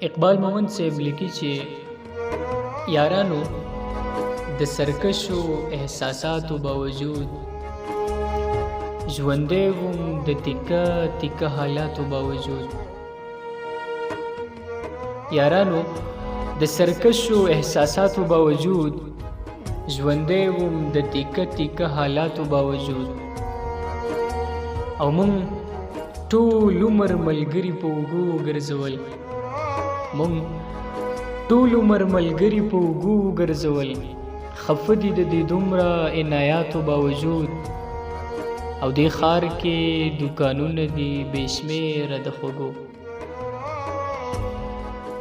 اقبال مومند صاحب لیکي چې یارانو د سرکشو احساساتو باوجود ژوندی وم د تیکه تیکه حالاتو باوجود. یارانو د سرکشو احساساتو باوجود ژوندی وم د تیکه تیکه حالاتو باوجود. او مونږ ټول عمر ملګري په اوږو ګرځول، مونږ ټول عمر ملګري په اوږو ګرځول، خفه دي د دې دومره عنایاتو باوجود. او دې ښار کې دوکانونه دي بې شمېره د خوږو،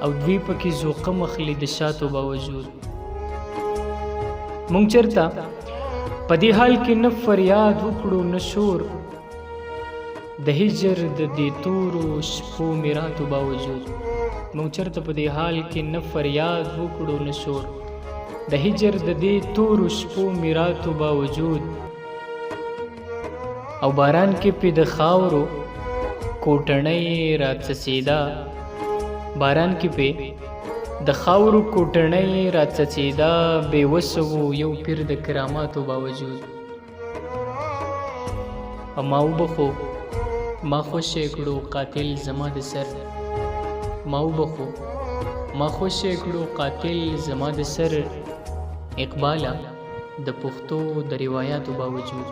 او دوی پکې ذوقه مخلي د شاتو باوجود. مونږ چرته په دې حال کې نه فریاد وکړو نه شور، د هجر د دې تورو شپو میراتو باوجود. مونږ چرته په دې حال کې نه فریاد وکړو نه شور، د هجر د دې تورو شپو میراتو باوجود. او باران کې پې د خاورو کوټنۍ راڅڅېده، باران کې پې د خاورو کوټنۍ راڅڅېده، بې وسه وو یو پیر د کراماتو باوجود. ما وبخو ما خوشی کړو قاتل زما د سر، ما وبخو ما خوشی کړو قاتل زما د سر، اقباله د پښتو د روایاتو باوجود.